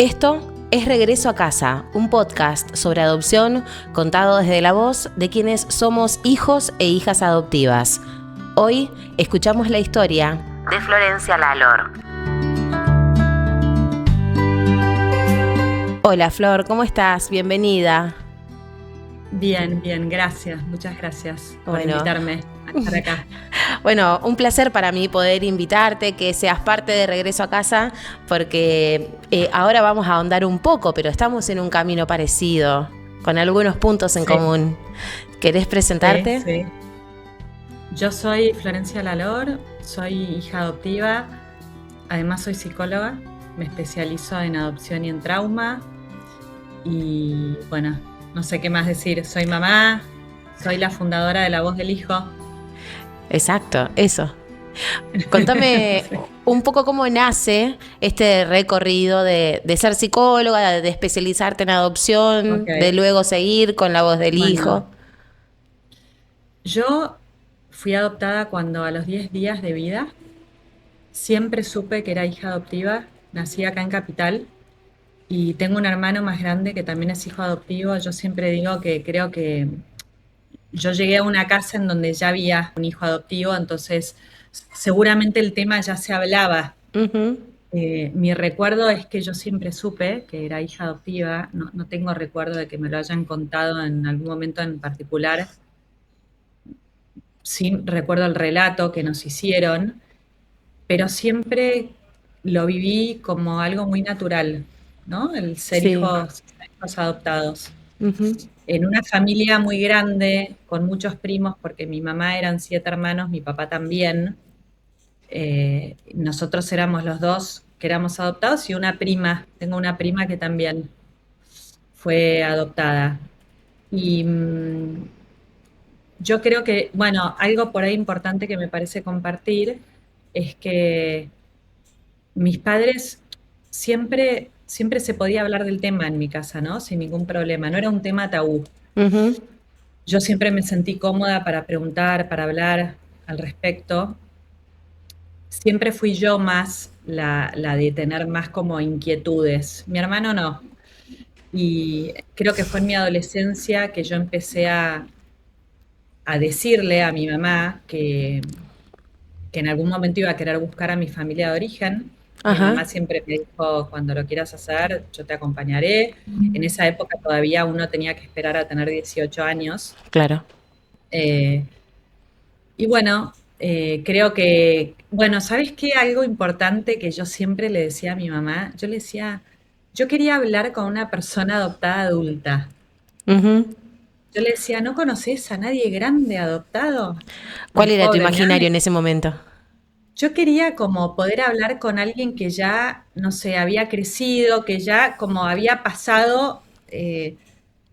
Esto es Regreso a Casa, un podcast sobre adopción contado desde la voz de quienes somos hijos e hijas adoptivas. Hoy escuchamos la historia de Florencia Lalor. Hola Flor, ¿cómo estás? Bienvenida. Bien, gracias, muchas gracias por invitarme a estar acá. Bueno, un placer para mí poder invitarte, que seas parte de Regreso a Casa, porque ahora vamos a ahondar un poco, pero estamos en un camino parecido, con algunos puntos en común. ¿Querés presentarte? Sí. Yo soy Florencia Lalor, soy hija adoptiva, además soy psicóloga, me especializo en adopción y en trauma, y bueno, no sé qué más decir, soy mamá, soy la fundadora de La Voz del Hijo. Exacto, eso. Contame un poco cómo nace este recorrido de ser psicóloga, de especializarte en adopción, de luego seguir con La Voz del Hijo. Yo fui adoptada cuando a los 10 días de vida, siempre supe que era hija adoptiva, nací acá en Capital y tengo un hermano más grande que también es hijo adoptivo. Yo siempre digo que creo que yo llegué a una casa en donde ya había un hijo adoptivo, entonces seguramente el tema ya se hablaba. Uh-huh. Mi recuerdo es que yo siempre supe que era hija adoptiva, no tengo recuerdo de que me lo hayan contado en algún momento en particular. Sí recuerdo el relato que nos hicieron, pero siempre lo viví como algo muy natural, ¿no? El ser hijos adoptados. Uh-huh. En una familia muy grande, con muchos primos, porque mi mamá eran 7 hermanos, mi papá también. Nosotros éramos los dos que éramos adoptados y una prima, tengo una prima que también fue adoptada. Y yo creo que, bueno, algo por ahí importante que me parece compartir es que mis padres siempre se podía hablar del tema en mi casa, ¿no? Sin ningún problema, no era un tema tabú. Uh-huh. Yo siempre me sentí cómoda para preguntar, para hablar al respecto. Siempre fui yo más la de tener más como inquietudes. Mi hermano no. Y creo que fue en mi adolescencia que yo empecé a decirle a mi mamá que en algún momento iba a querer buscar a mi familia de origen. Mi mamá siempre me dijo, cuando lo quieras hacer, yo te acompañaré. En esa época todavía uno tenía que esperar a tener 18 años. Claro. Y bueno, creo que, bueno, ¿sabes qué? Algo importante que yo siempre le decía a mi mamá, yo le decía, yo quería hablar con una persona adoptada adulta. Uh-huh. Yo le decía, ¿no conoces a nadie grande adoptado? ¿Cuál era tu Pobre, imaginario en ese momento? yo quería como poder hablar con alguien que ya, no sé, había crecido, que ya como había pasado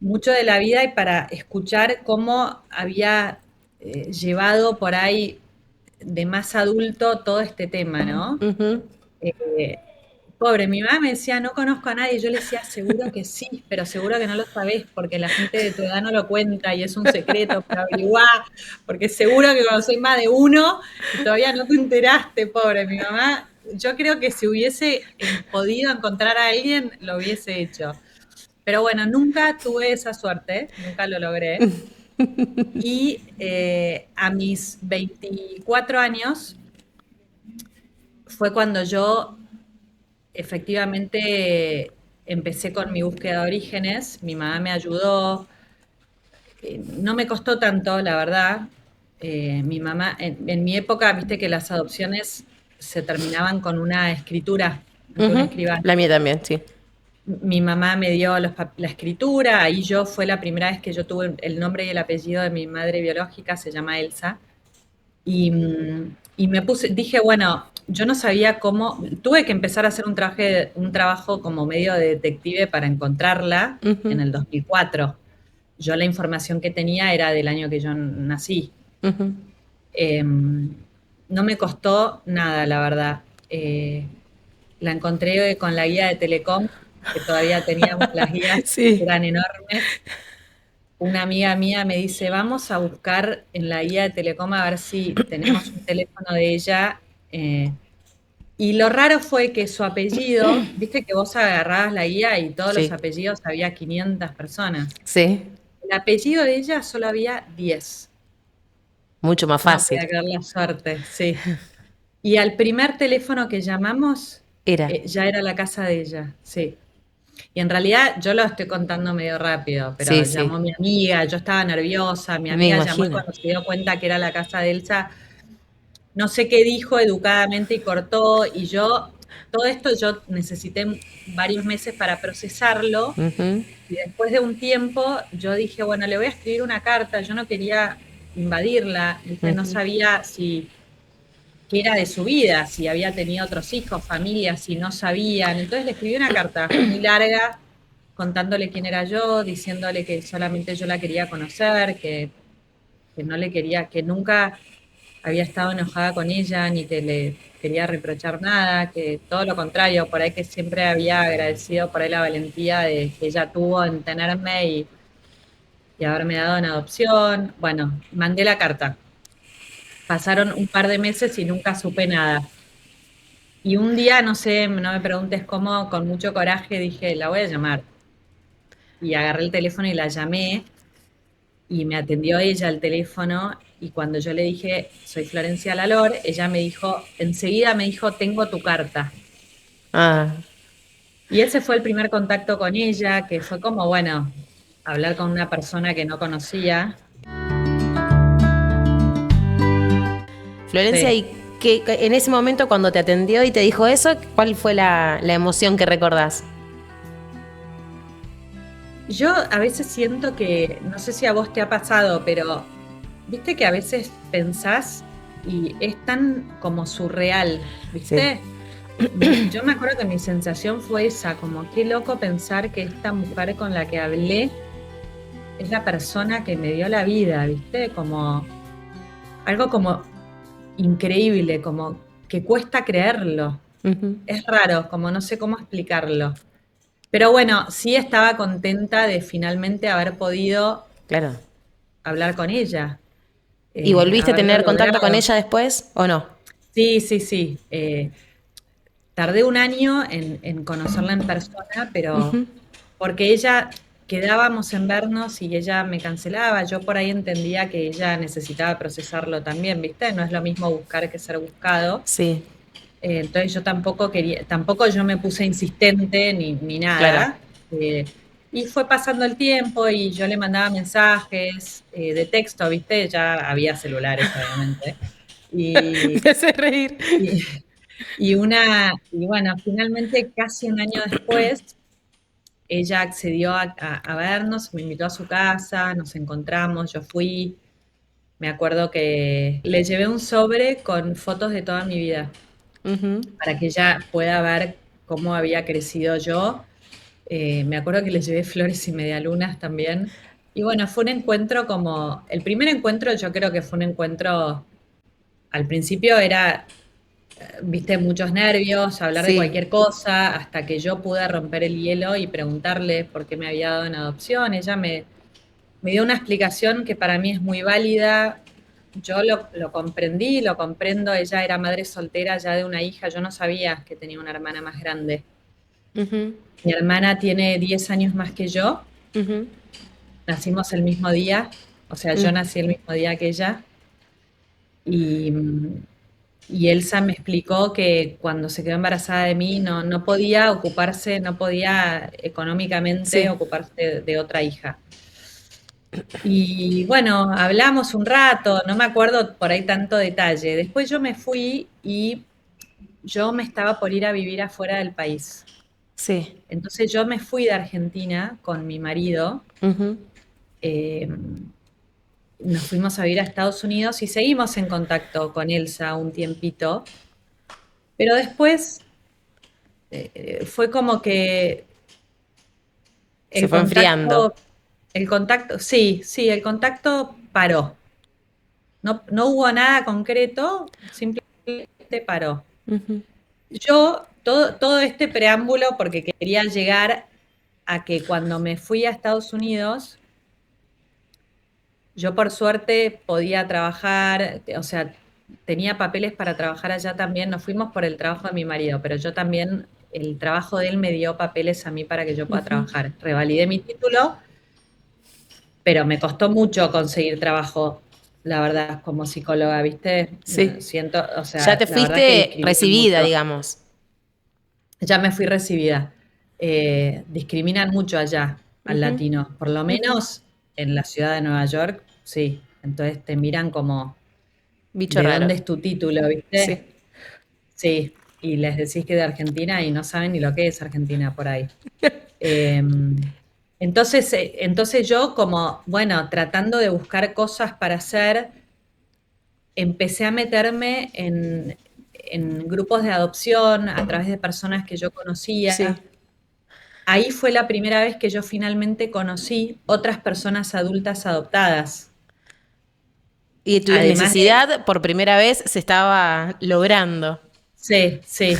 mucho de la vida y para escuchar cómo había llevado por ahí de más adulto todo este tema, ¿no? Uh-huh. Pobre, mi mamá me decía, no conozco a nadie. Yo le decía, seguro que sí, pero seguro que no lo sabés, porque la gente de tu edad no lo cuenta y es un secreto para averiguar, porque seguro que conocés más de uno y todavía no te enteraste, pobre. Mi mamá, yo creo que si hubiese podido encontrar a alguien, lo hubiese hecho. Pero bueno, nunca tuve esa suerte, nunca lo logré. Y a mis 24 años fue cuando yo efectivamente empecé con mi búsqueda de orígenes, mi mamá me ayudó, no me costó tanto, la verdad. Mi mamá, en mi época, viste que las adopciones se terminaban con una escritura ante un escribano. La mía también, sí. Mi mamá me dio la escritura, ahí yo fue la primera vez que yo tuve el nombre y el apellido de mi madre biológica, se llama Elsa. Y me dije, bueno, yo no sabía cómo, tuve que empezar a hacer un trabajo como medio de detective para encontrarla en el 2004. Yo la información que tenía era del año que yo nací. Uh-huh. No me costó nada, la verdad. La encontré con la guía de Telecom, que todavía teníamos las guías, Sí. eran enormes. Una amiga mía me dice, vamos a buscar en la guía de Telecom a ver si tenemos un teléfono de ella. Y lo raro fue que su apellido, viste que vos agarrabas la guía y todos los Sí, apellidos había 500 personas. sí, El apellido de ella solo había 10. mucho más No fácil. podía creer la suerte, sí. Y al primer teléfono que llamamos, Era, ya era la casa de ella, sí. Y en realidad yo lo estoy contando medio rápido, sí, pero sí, llamó mi amiga, yo estaba nerviosa, mi me amiga llamó y imagino. cuando se dio cuenta que era la casa de Elsa, no sé qué dijo educadamente y cortó, y yo, todo esto yo necesité varios meses para procesarlo, Ujú, y después de un tiempo yo dije, bueno, le voy a escribir una carta, yo no quería invadirla, ¿viste? No ujú. sabía si qué era de su vida, si había tenido otros hijos, familias, si no sabían. Entonces le escribí una carta muy larga contándole quién era yo, diciéndole que solamente yo la quería conocer, que no le quería, que nunca había estado enojada con ella, ni que le quería reprochar nada, que todo lo contrario, por ahí que siempre había agradecido por ahí la valentía que ella tuvo en tenerme y haberme dado en adopción. Bueno, mandé la carta. Pasaron un par de meses y nunca supe nada. Y un día, no sé, no me preguntes cómo, con mucho coraje dije, la voy a llamar. Y agarré el teléfono y la llamé y me atendió ella al teléfono y cuando yo le dije, soy Florencia Lalor, ella me dijo, enseguida me dijo, tengo tu carta. Ah, Y ese fue el primer contacto con ella, que fue como, bueno, hablar con una persona que no conocía. Florencia, Sí. ¿y en ese momento cuando te atendió y te dijo eso, cuál fue la emoción que recordás? Yo a veces siento que, no sé si a vos te ha pasado, pero viste que a veces pensás y es tan como surreal, Sí. ¿viste? Yo me acuerdo que mi sensación fue esa, como qué loco pensar que esta mujer con la que hablé es la persona que me dio la vida, ¿viste? Como algo como increíble, como que cuesta creerlo. Ujú. Es raro, como no sé cómo explicarlo. Pero bueno, sí estaba contenta de finalmente haber podido Claro. hablar con ella, ¿Y volviste a haberlo tener contacto con logrado. ella después o no? Sí, sí, sí. Tardé un año en conocerla en persona, pero Ujú. porque ella quedábamos en vernos y ella me cancelaba. Yo por ahí entendía que ella necesitaba procesarlo también, ¿viste? No es lo mismo buscar que ser buscado. Sí, Entonces yo tampoco quería, tampoco yo me puse insistente ni claro. nada. Eh, y fue pasando el tiempo y yo le mandaba mensajes de texto, ¿viste? Ya había celulares, obviamente. Y, Me hace reír. y, y bueno, finalmente casi un año después, ella accedió a vernos, me invitó a su casa, nos encontramos, yo fui, me acuerdo que le llevé un sobre con fotos de toda mi vida Ujú. para que ella pueda ver cómo había crecido yo. Me acuerdo que le llevé flores y medialunas también. Y bueno, fue un encuentro como, el primer encuentro yo creo que fue un encuentro, al principio era, viste, muchos nervios, hablar de Sí. cualquier cosa, hasta que yo pude romper el hielo y preguntarle por qué me había dado en adopción. Ella me dio una explicación que para mí es muy válida. Yo lo comprendí, lo comprendo. Ella era madre soltera ya de una hija. Yo no sabía que tenía una hermana más grande. Ujú, Mi hermana tiene 10 años más que yo. ujú, Nacimos el mismo día. O sea, yo mm. nací el mismo día que ella. Y, y Elsa me explicó que cuando se quedó embarazada de mí no podía ocuparse, no podía económicamente Sí. ocuparse de otra hija. Y bueno, hablamos un rato, no me acuerdo por ahí tanto detalle. Después yo me fui y yo me estaba por ir a vivir afuera del país. Sí. Entonces yo me fui de Argentina con mi marido, Ujú. eh, nos fuimos a vivir a Estados Unidos y seguimos en contacto con Elsa un tiempito, pero después fue como que Se el fue enfriando. contacto, sí, sí, el contacto paró. No hubo nada concreto, simplemente paró. Ujú. Yo, todo este preámbulo, porque quería llegar a que cuando me fui a Estados Unidos, yo por suerte podía trabajar, o sea, tenía papeles para trabajar allá también. Nos fuimos por el trabajo de mi marido, pero yo también, el trabajo de él me dio papeles a mí para que yo pueda Ujú. trabajar. Revalidé mi título, pero me costó mucho conseguir trabajo, la verdad, como psicóloga, ¿viste? Sí. Siento, o Ya sea, te la verdad que fuiste discriminan recibida, mucho. digamos. Ya me fui recibida. Discriminan mucho allá al Ujú, latino, por lo ujú. menos en la ciudad de Nueva York, sí. Entonces te miran como, Bicho ¿de raro. dónde es tu título, viste? Sí. Sí, y les decís que de Argentina y no saben ni lo que es Argentina por ahí. Eh, entonces yo como, bueno, tratando de buscar cosas para hacer, empecé a meterme en grupos de adopción a través de personas que yo conocía. Sí. Ahí fue la primera vez que yo finalmente conocí otras personas adultas adoptadas. Y tu Además de, necesidad por primera vez se estaba logrando. sí, sí.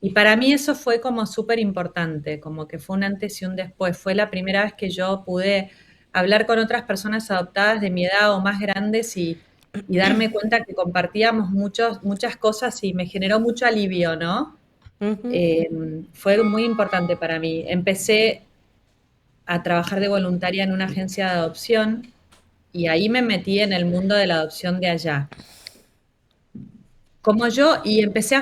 Y para mí eso fue como súper importante, como que fue un antes y un después. Fue la primera vez que yo pude hablar con otras personas adoptadas de mi edad o más grandes y darme cuenta que compartíamos muchas cosas y me generó mucho alivio, ¿no? Ujú. Fue muy importante para mí. Empecé a trabajar de voluntaria en una agencia de adopción y ahí me metí en el mundo de la adopción de allá. Como yo, y empecé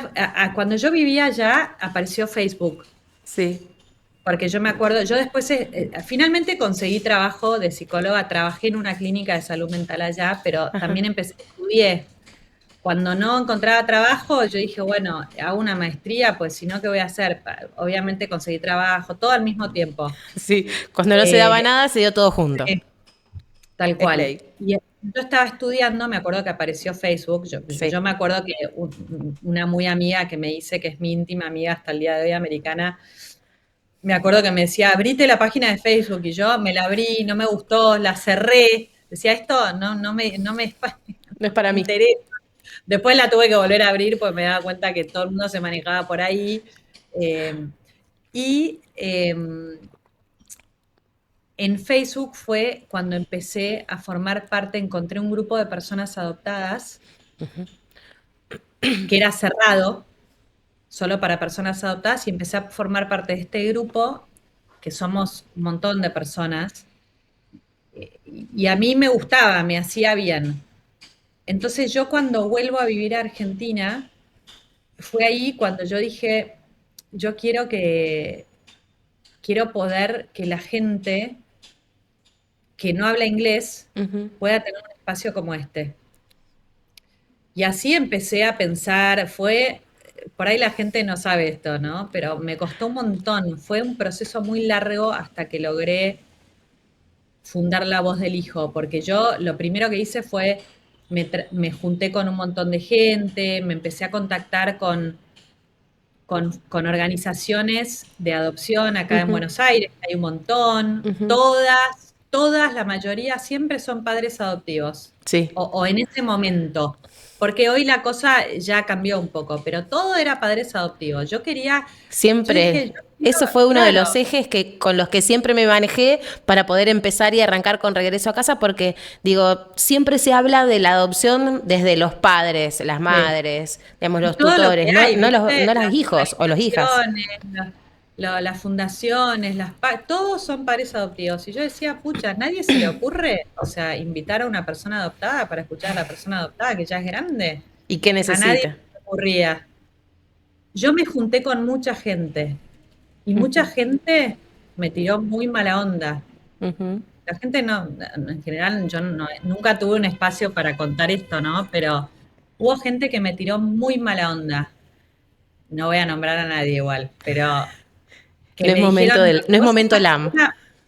cuando yo vivía allá, apareció Facebook, Sí. porque yo me acuerdo, yo después finalmente conseguí trabajo de psicóloga, trabajé en una clínica de salud mental allá, pero Ajá. también estudié. Cuando no encontraba trabajo, yo dije, bueno, hago una maestría, pues si no, ¿qué voy a hacer? Obviamente conseguí trabajo, todo al mismo tiempo. Sí. Cuando no se daba Eh, nada, se dio todo junto. Tal Es cual. ley. Y yo estaba estudiando, me acuerdo que apareció Facebook, yo Sí. me acuerdo que una muy amiga que me dice que es mi íntima amiga hasta el día de hoy, americana, me acuerdo que me decía, abrite la página de Facebook, y yo me la abrí, no me gustó, la cerré, decía, esto No es no para me mí. interesa. Después la tuve que volver a abrir porque me daba cuenta que todo el mundo se manejaba por ahí. Eh, y en Facebook fue cuando empecé a formar parte, encontré un grupo de personas adoptadas que era cerrado, solo para personas adoptadas, y empecé a formar parte de este grupo, que somos un montón de personas, y a mí me gustaba, me hacía bien. Entonces yo cuando vuelvo a vivir a Argentina, fue ahí cuando yo dije, yo quiero poder que la gente que no habla inglés Ujú. pueda tener un espacio como este. Y así empecé a pensar, por ahí la gente no sabe esto, ¿no? Pero me costó un montón, fue un proceso muy largo hasta que logré fundar La Voz del Hijo, porque yo lo primero que hice fue, me junté con un montón de gente, me empecé a contactar con organizaciones de adopción acá en Ujú. Buenos Aires, hay un montón, Ujú. todas, la mayoría siempre son padres adoptivos, Sí. o en ese momento, porque hoy la cosa ya cambió un poco, pero todo era padres adoptivos. Yo dije, Siempre. yo quiero, Eso fue uno de claro, los ejes que, con los que siempre me manejé para poder empezar y arrancar con regreso a casa, porque digo, siempre se habla de la adopción desde los padres, las sí. madres, digamos, Y los todo lo que tutores, no, hay, ¿viste? no los Las hijos o los hijas. organizaciones, las fundaciones, todos son padres adoptivos. Y yo decía, pucha, ¿nadie se le ocurre, o sea, invitar a una persona adoptada para escuchar a la persona adoptada que ya es grande? ¿Y qué A nadie necesita? se le ocurría. Yo me junté con mucha gente y mucha Ujú, gente me tiró muy mala onda. ujú. La gente no, en general, yo nunca tuve un espacio para contar esto, ¿no? Pero hubo gente que me tiró muy mala onda. No voy a nombrar a nadie igual, pero que No es me dijeron, momento lo del, que no es vos momento estás, LAM.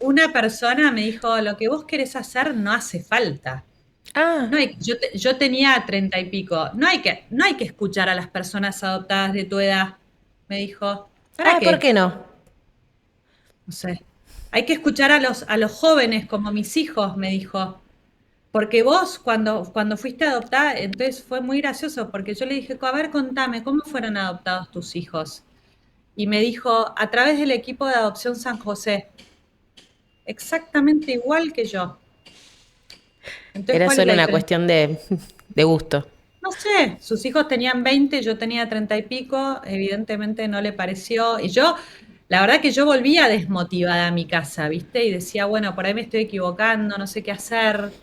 una persona me dijo, lo que vos querés hacer no hace falta. Ah, No hay, yo tenía 30 y pico, no hay que escuchar a las personas adoptadas de tu edad, me dijo. ¿Para ¿por qué? qué no? No sé. Hay que escuchar a los jóvenes como mis hijos, me dijo. Porque vos, cuando fuiste adoptada, entonces fue muy gracioso, porque yo le dije, a ver, contame, ¿cómo fueron adoptados tus hijos? Y me dijo, a través del equipo de adopción San José, exactamente igual que yo. Entonces, Era ¿cuál es solo la una diferencia? cuestión de gusto. No sé, sus hijos tenían 20, yo tenía 30 y pico, evidentemente no le pareció. Y yo, la verdad que yo volvía desmotivada a mi casa, ¿viste? Y decía, bueno, por ahí me estoy equivocando, no sé qué hacer.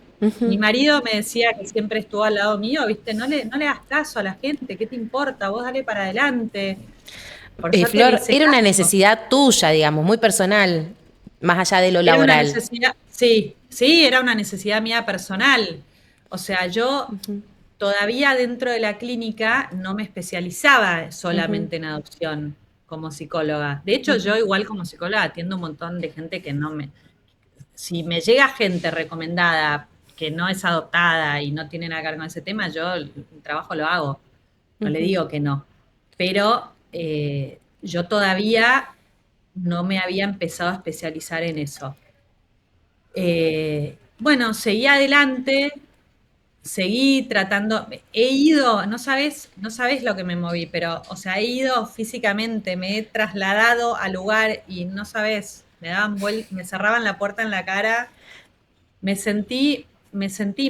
Mi marido me decía que siempre estuvo al lado mío, ¿viste? No le hagas caso a la gente, ¿qué te importa? Vos dale para adelante. Por suerte le Flor, hice era una caso. necesidad tuya, digamos, muy personal, más allá de lo Era una laboral. necesidad, sí, sí, era una necesidad mía personal. O sea, yo todavía dentro de la clínica no me especializaba Ujú, solamente en adopción como psicóloga. De hecho, yo ujú, igual como psicóloga atiendo un montón de gente que no me... Si me llega gente recomendada que no es adoptada y no tiene nada que ver con ese tema, yo el trabajo lo hago. No le ujú. digo que no. Pero yo todavía no me había empezado a especializar en eso. Bueno, seguí adelante, seguí tratando, he ido, no sabes lo que me moví, pero, o sea, he ido físicamente, me he trasladado al lugar y no sabes, me daban me cerraban la puerta en la cara, me sentí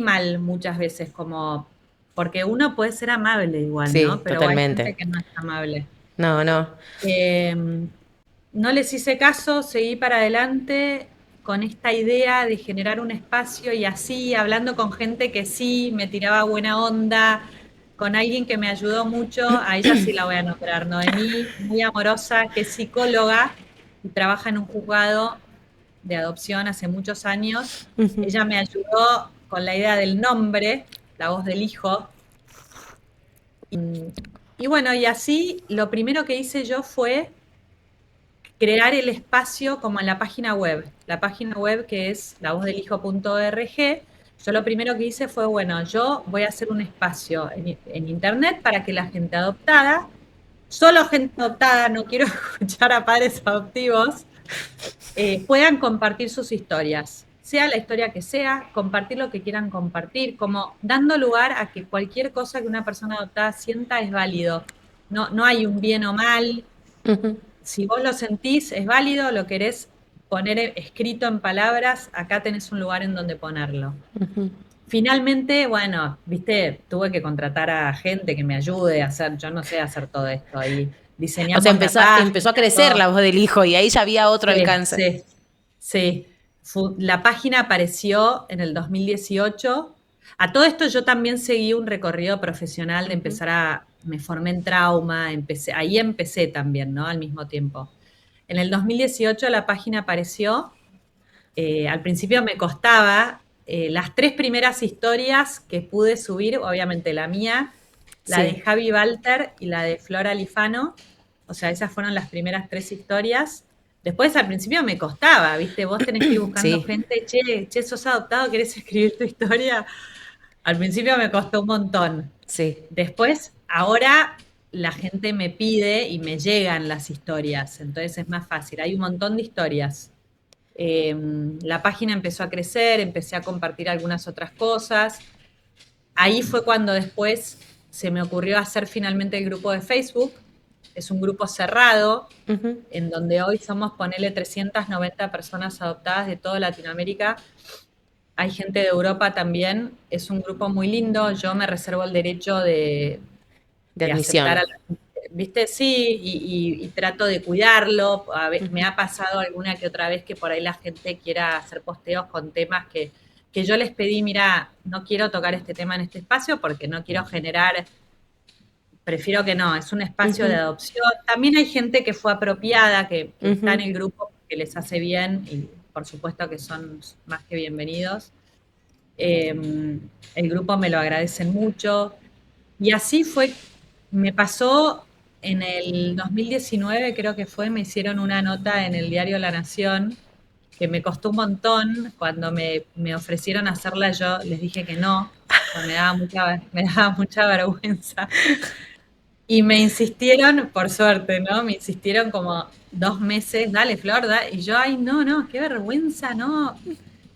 mal muchas veces, como, porque uno puede ser amable igual, ¿no? Sí, Pero hay gente totalmente. que no es amable. No, no. Eh, no les hice caso, seguí para adelante con esta idea de generar un espacio y así, hablando con gente que sí me tiraba buena onda, con alguien que me ayudó mucho, a ella sí la voy a nombrar, Noemí, muy amorosa, que es psicóloga y trabaja en un juzgado de adopción hace muchos años. Ella me ayudó con la idea del nombre, la voz del hijo. Y bueno, y así lo primero que hice yo fue crear el espacio como en la página web. La página web que es lavozdelhijo.org. Yo lo primero que hice fue, bueno, yo voy a hacer un espacio en internet para que la gente adoptada, solo gente adoptada, no quiero escuchar a padres adoptivos, puedan compartir sus historias. Sea la historia que sea, compartir lo que quieran compartir, como dando lugar a que cualquier cosa que una persona adoptada sienta es válido. No, no hay un bien o mal, Ujú, si vos lo sentís, es válido, lo querés poner escrito en palabras, acá tenés un lugar en donde ponerlo. ujú. Finalmente, bueno, viste, tuve que contratar a gente que me ayude a hacer, yo no sé hacer todo esto, ahí O sea, diseñamos la empezó a página, crecer todo. la voz del hijo y ahí ya había otro Sí, alcance. sí, sí. La página apareció en el 2018. A todo esto yo también seguí un recorrido profesional de Ujú. empezar me formé en trauma, ahí empecé también, ¿no? Al mismo tiempo. En el 2018 la página apareció. Al principio me costaba. Las tres primeras historias que pude subir, obviamente la mía, la de Sí, Javi Walter y la de Flora Lifano. O sea, esas fueron las primeras tres historias. Después al principio me costaba, ¿viste? Vos tenés que ir buscando sí, gente, che, sos adoptado, ¿querés escribir tu historia? Al principio me costó un montón. sí. Después, ahora la gente me pide y me llegan las historias, entonces es más fácil. Hay un montón de historias. La página empezó a crecer, empecé a compartir algunas otras cosas. Ahí fue cuando después se me ocurrió hacer finalmente el grupo de Facebook. Es un grupo cerrado, Ujú. en donde hoy somos, ponele, 390 personas adoptadas de toda Latinoamérica. Hay gente de Europa también. Es un grupo muy lindo. Yo me reservo el derecho De de aceptar admisión. a la gente, ¿viste? Sí, y trato de cuidarlo. Me Ujú, ha pasado alguna que otra vez que por ahí la gente quiera hacer posteos con temas que yo les pedí, mira, no quiero tocar este tema en este espacio porque no quiero generar, prefiero que no, es un espacio de ujú, adopción. También hay gente que fue apropiada, que está en ujú. el grupo porque les hace bien y por supuesto que son más que bienvenidos. El grupo me lo agradecen mucho. Y así fue, me pasó en el 2019, creo que fue, me hicieron una nota en el diario La Nación, que me costó un montón. Cuando me ofrecieron hacerla, yo les dije que no, pues me daba mucha vergüenza. Y me insistieron, por suerte, ¿no? Me insistieron como 2 meses, dale, Flor, y yo, ay, no, no, qué vergüenza, no.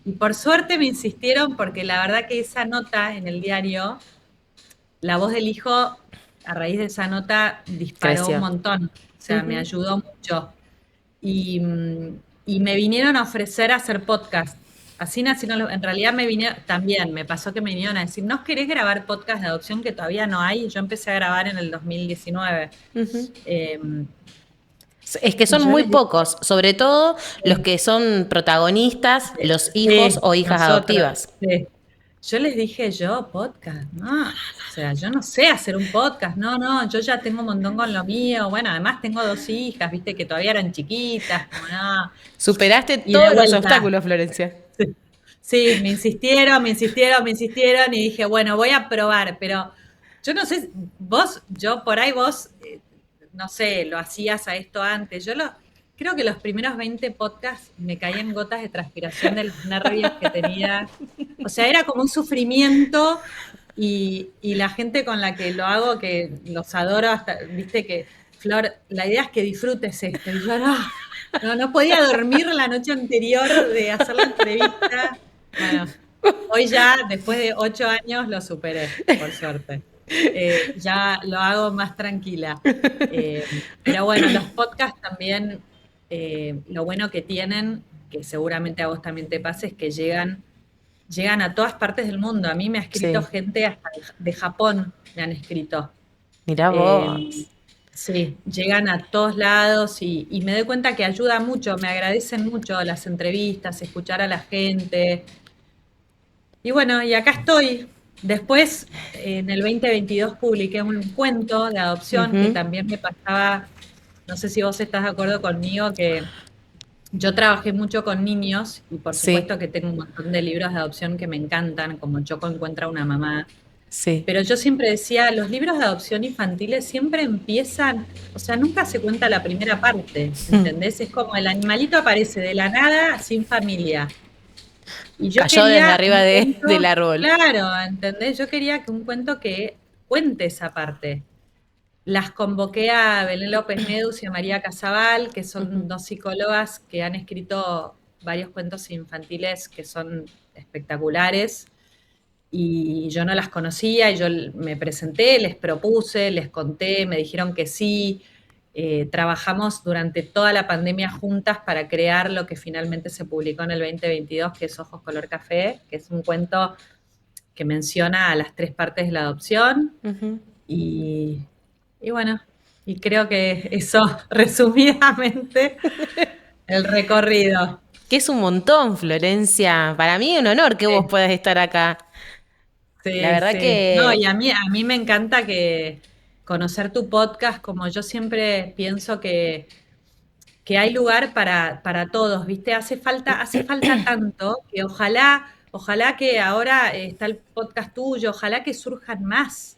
Y por suerte me insistieron porque la verdad que esa nota en el diario, la voz del hijo, a raíz de esa nota, disparó un Creció. montón. O sea, me Ujú. ayudó mucho. Y, y me vinieron a ofrecer hacer podcast. Así nacieron en realidad también me pasó que me vinieron a decir, ¿no querés grabar podcast de adopción que todavía no hay? Yo empecé a grabar en el 2019. Ujú. Eh, Es que y son yo muy les dije, pocos, sobre todo los que son protagonistas, los hijos sí, o hijas nosotros, adoptivas. sí. Yo les dije, podcast, no, o sea, yo no sé hacer un podcast, no, yo ya tengo un montón con lo mío, bueno, además tengo 2 hijas, viste, que todavía eran chiquitas, como no, Superaste y de todos los vuelta, obstáculos, Florencia. sí, me insistieron y dije, bueno, voy a probar, pero yo no sé, vos, no sé, lo hacías a esto antes, creo que los primeros 20 podcasts me caían gotas de transpiración de los nervios que tenía. O sea, era como un sufrimiento y la gente con la que lo hago, que los adoro, hasta, viste que, Flor, la idea es que disfrutes esto. Y yo no podía dormir la noche anterior de hacer la entrevista. Bueno, hoy ya, después de 8 años, lo superé, por suerte. Ya lo hago más tranquila. Eh, pero bueno, los podcasts también, lo bueno que tienen, que seguramente a vos también te pase, es que llegan a todas partes del mundo. A mí me ha escrito Sí, gente hasta de Japón, me han escrito. mirá Eh, vos. sí, llegan a todos lados y me doy cuenta que ayuda mucho, me agradecen mucho las entrevistas, escuchar a la gente. Y bueno, y acá estoy. Después, en el 2022 publiqué un cuento de adopción que Ujú. también me pasaba, no sé si vos estás de acuerdo conmigo, que yo trabajé mucho con niños y por Sí, supuesto que tengo un montón de libros de adopción que me encantan, como Choco encuentra una mamá. sí. Pero yo siempre decía, los libros de adopción infantiles siempre empiezan, o sea, nunca se cuenta la primera parte, ¿entendés? Es como el animalito aparece de la nada sin familia. Y yo Cayó desde quería arriba un cuento, del árbol. claro, ¿entendés? Yo quería que un cuento que cuente esa parte. Las convoqué a Belén López Medus y a María Casabal, que son Ujú. 2 psicólogas que han escrito varios cuentos infantiles que son espectaculares. Y yo no las conocía y yo me presenté, les propuse, les conté, me dijeron que sí. Trabajamos durante toda la pandemia juntas para crear lo que finalmente se publicó en el 2022, que es Ojos color café, que es un cuento que menciona a las 3 partes de la adopción. Ujú. Y, y bueno, y creo que eso, resumidamente, el recorrido. Que es un montón, Florencia. Para mí es un honor que vos Sí. puedas estar acá. La Sí, verdad sí. No, y que a mí me encanta que conocer tu podcast, como yo siempre pienso que hay lugar para todos, ¿viste? Hace falta tanto que ojalá que ahora está el podcast tuyo, ojalá que surjan más,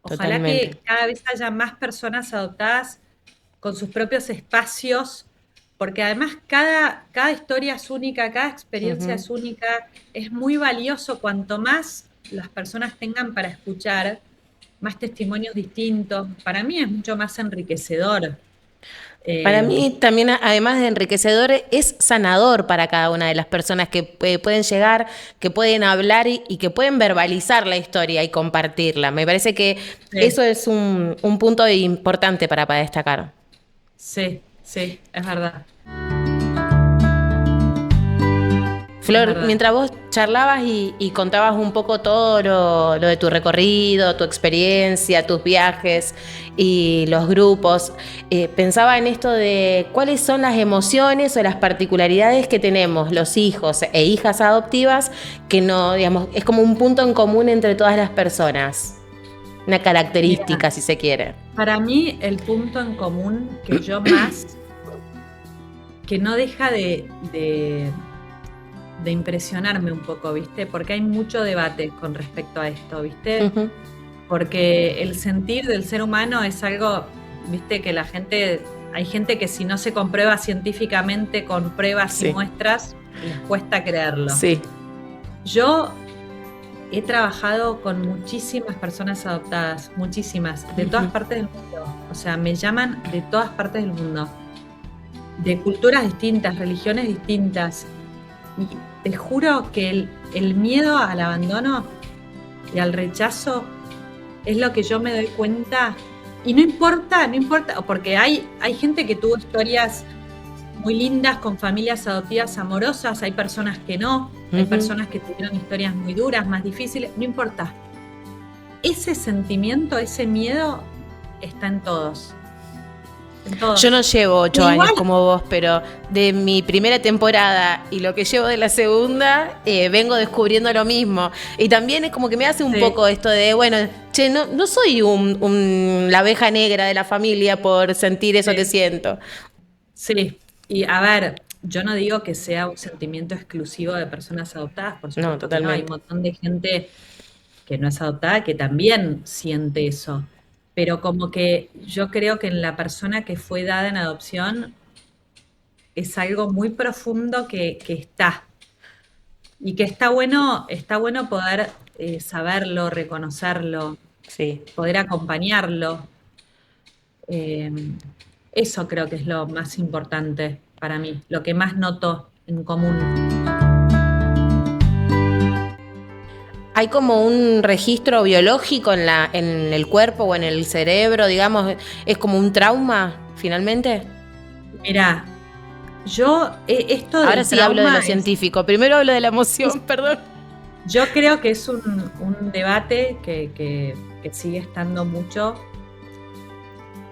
ojalá totalmente. que cada vez haya más personas adoptadas con sus propios espacios, porque además cada historia es única, cada experiencia Ujú. es única, es muy valioso cuanto más las personas tengan para escuchar, más testimonios distintos, para mí es mucho más enriquecedor. Para Eh, mí también, además de enriquecedor, es sanador para cada una de las personas que pueden llegar, que pueden hablar y que pueden verbalizar la historia y compartirla. Me parece que sí, eso es un punto importante para destacar. sí, sí, es verdad, es Flor, verdad. mientras vos charlabas y contabas un poco todo lo de tu recorrido, tu experiencia, tus viajes y los grupos, pensaba en esto de cuáles son las emociones o las particularidades que tenemos los hijos e hijas adoptivas, que no, digamos, es como un punto en común entre todas las personas, una Mira, característica si se quiere. para mí el punto en común que yo más, que no deja de impresionarme un poco, ¿viste? Porque hay mucho debate con respecto a esto, ¿viste? Ujú. Porque el sentir del ser humano es algo, ¿viste? Que hay gente que si no se comprueba científicamente con pruebas y Sí, muestras, les cuesta creerlo. sí. Yo he trabajado con muchísimas personas adoptadas, muchísimas, de todas Ujú. partes del mundo. O sea, me llaman de todas partes del mundo, de culturas distintas, religiones distintas. Y te juro que el miedo al abandono y al rechazo es lo que yo me doy cuenta. Y no importa, porque hay gente que tuvo historias muy lindas con familias adoptivas amorosas, hay personas que no, hay personas que tuvieron historias muy duras, más difíciles, no importa. Ese sentimiento, ese miedo está en todos. Yo no llevo 8 años como vos, pero de mi primera temporada y lo que llevo de la segunda, vengo descubriendo lo mismo. Y también es como que me hace un poco esto de, bueno, che, no soy la abeja negra de la familia por sentir eso que siento. Sí, y a ver, yo no digo que sea un sentimiento exclusivo de personas adoptadas, por supuesto No, que no, hay un totalmente. montón de gente que no es adoptada que también siente eso. Pero como que yo creo que en la persona que fue dada en adopción es algo muy profundo que está. Y que está bueno poder saberlo, reconocerlo, Sí. poder acompañarlo. Eh, Eso creo que es lo más importante para mí, lo que más noto en común. ¿Hay como un registro biológico en el cuerpo o en el cerebro, digamos? ¿Es como un trauma, finalmente? Mira, yo, esto Ahora del sí hablo de trauma lo científico. Primero hablo de la emoción, perdón. yo creo que es un debate que sigue estando mucho.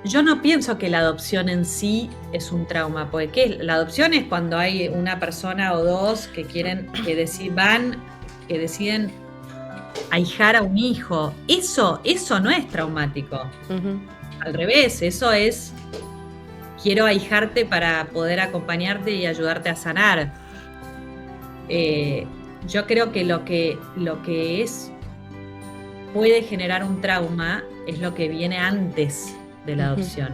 Yo no pienso que la adopción en sí es un trauma, porque la adopción es cuando hay una persona o dos que que deciden ahijar a un hijo. Eso no es traumático. Al revés, eso es, quiero ahijarte para poder acompañarte y ayudarte a sanar. Yo creo que lo que puede generar un trauma es lo que viene antes de la adopción.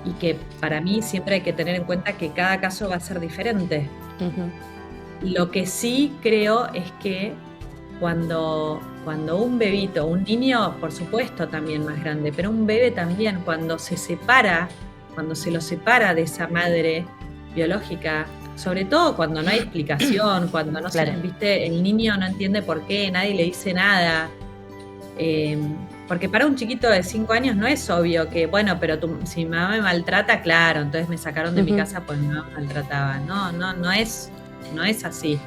Y que para mí siempre hay que tener en cuenta que cada caso va a ser diferente. Lo que sí creo es que cuando un bebito, un niño, por supuesto también más grande, pero un bebé también, cuando se lo separa de esa madre biológica, sobre todo cuando no hay explicación, cuando no Claro. ¿viste? El niño no entiende por qué, nadie le dice nada. Porque para un chiquito de 5 años no es obvio que, bueno, pero si mi mamá me maltrata, claro, entonces me sacaron de mi casa porque mi mamá me maltrataba. No es así.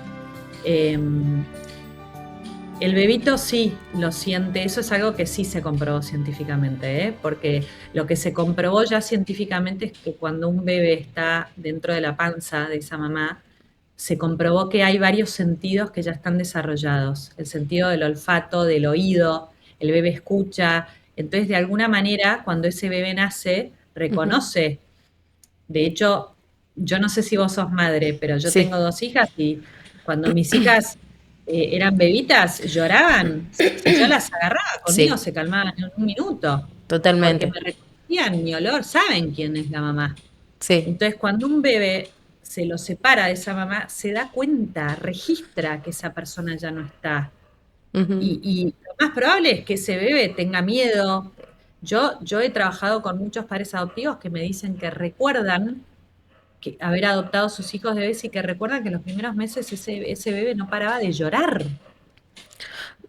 El bebito sí lo siente, eso es algo que sí se comprobó científicamente, porque lo que se comprobó ya científicamente es que cuando un bebé está dentro de la panza de esa mamá, se comprobó que hay varios sentidos que ya están desarrollados. El sentido del olfato, del oído, el bebé escucha. Entonces, de alguna manera, cuando ese bebé nace, reconoce. De hecho, yo no sé si vos sos madre, pero yo tengo 2 hijas y cuando mis hijas eran bebitas, lloraban. Si yo las agarraba conmigo, se calmaban en un minuto. Porque Totalmente. me reconocían mi olor, saben quién es la mamá. Sí. Entonces, cuando un bebé se lo separa de esa mamá, se da cuenta, registra que esa persona ya no está. Y lo más probable es que ese bebé tenga miedo. Yo he trabajado con muchos padres adoptivos que me dicen que recuerdan que haber adoptado a sus hijos de bebés y que recuerdan que los primeros meses ese bebé no paraba de llorar.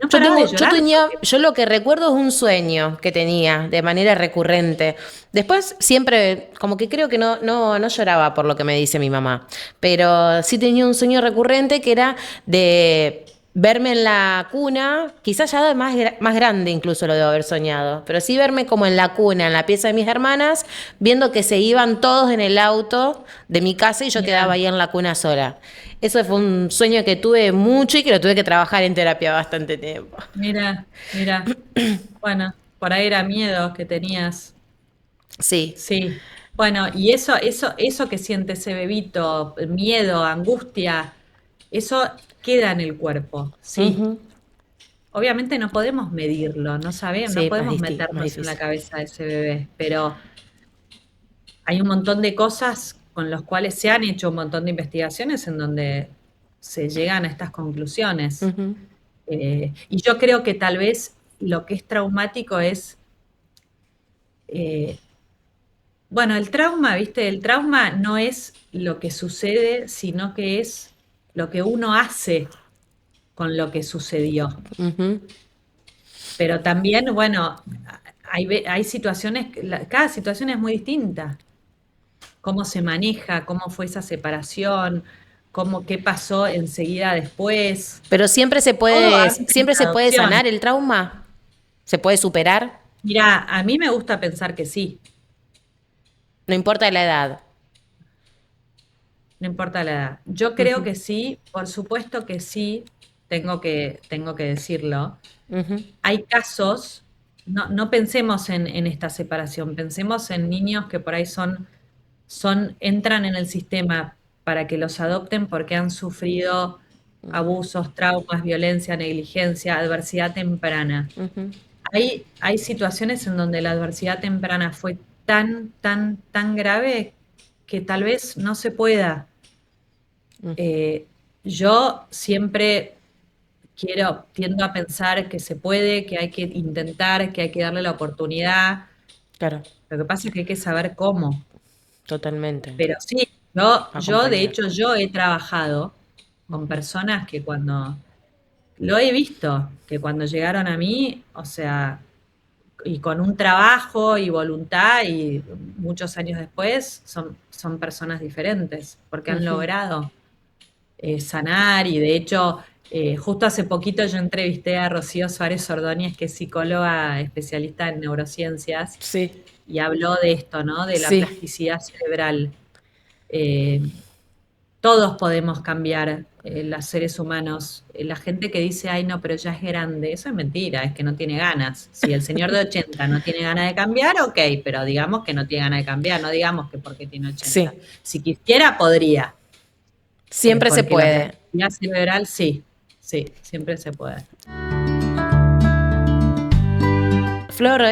No paraba de llorar porque Yo lo que recuerdo es un sueño que tenía de manera recurrente. Después siempre, como que creo que no lloraba por lo que me dice mi mamá, pero sí tenía un sueño recurrente que era de verme en la cuna, quizás ya de más grande incluso lo debo haber soñado, pero sí verme como en la cuna, en la pieza de mis hermanas, viendo que se iban todos en el auto de mi casa y yo quedaba ahí en la cuna sola. Eso fue un sueño que tuve mucho y que lo tuve que trabajar en terapia bastante tiempo. Mira. Bueno, por ahí era miedo que tenías. Sí. Sí. Bueno, y eso que siente ese bebito, miedo, angustia, eso queda en el cuerpo, sí. Obviamente no podemos medirlo, no sabemos, no Sí, podemos más meternos en la difícil. cabeza de ese bebé, pero hay un montón de cosas con los cuales se han hecho un montón de investigaciones en donde se llegan a estas conclusiones. Y yo creo que tal vez lo que es traumático es, bueno, el trauma, ¿viste? El trauma no es lo que sucede, sino que es lo que uno hace con lo que sucedió. Pero también, bueno, hay situaciones, cada situación es muy distinta. cómo se maneja, cómo fue esa separación, qué pasó enseguida después. Pero Todo antes de siempre la se puede adopción. sanar el trauma, se puede superar, Mira, a mí me gusta pensar que sí, no importa la edad. no importa la edad. Yo creo Ujú, que sí, por supuesto que sí, tengo que decirlo. ujú, Hay casos, no pensemos en esta separación, pensemos en niños que por ahí entran en el sistema para que los adopten porque han sufrido abusos, traumas, violencia, negligencia, adversidad temprana. ujú, Hay situaciones en donde la adversidad temprana fue tan, tan, tan grave que tal vez no se pueda. ujú. Eh, yo siempre tiendo a pensar que se puede, que hay que intentar, que hay que darle la oportunidad. Claro, Lo que pasa es que hay que saber cómo. totalmente. Pero sí, yo de Acompañar. hecho, yo he trabajado con Ujú, personas que lo he visto, que cuando llegaron a mí, o sea, y con un trabajo y voluntad y muchos años después son personas diferentes porque han ujú. logrado sanar y de hecho justo hace poquito yo entrevisté a Rocío Suárez Ordóñez, que es psicóloga especialista en neurociencias Sí, y habló de esto, ¿no? De la sí, plasticidad cerebral. Eh, Todos podemos cambiar, los seres humanos. La gente que dice, ay, no, pero ya es grande, eso es mentira, es que no tiene ganas. Si el señor de 80 no tiene ganas de cambiar, ok, pero digamos que no tiene ganas de cambiar, no digamos que porque tiene 80. sí. Si quisiera, podría, Siempre se porque la puede. plasticidad cerebral, sí, sí, siempre se puede. Flor,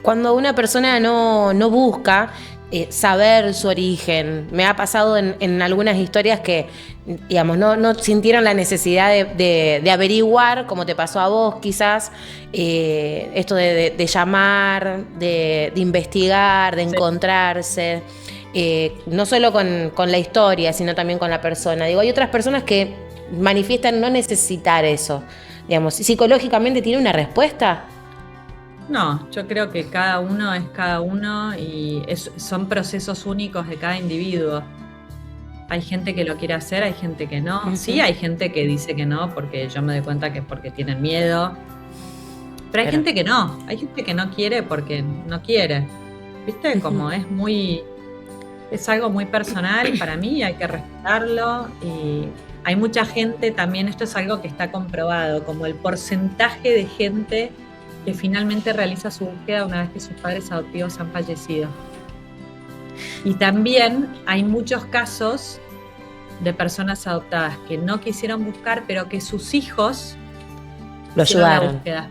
cuando una persona no busca saber su origen, me ha pasado en algunas historias que, digamos, no sintieron la necesidad de averiguar, como te pasó a vos quizás, esto de llamar, de investigar, de Sí. encontrarse, no solo con la historia, sino también con la persona. Digo, hay otras personas que manifiestan no necesitar eso. Digamos, psicológicamente tiene una respuesta. No, yo creo que cada uno es cada uno y son procesos únicos de cada individuo. Hay gente que lo quiere hacer, hay gente que no. Sí, Ujú. hay gente que dice que no, porque yo me doy cuenta que es porque tienen miedo. Pero hay Claro. gente que no. Hay gente que no quiere porque no quiere. ¿Viste? Ujú. Como es algo muy personal para mí, hay que respetarlo. Y hay mucha gente también, esto es algo que está comprobado, como el porcentaje de gente que finalmente realiza su búsqueda una vez que sus padres adoptivos han fallecido. Y también hay muchos casos de personas adoptadas que no quisieron buscar, pero que sus hijos Lo hicieron la ayudaron. búsqueda.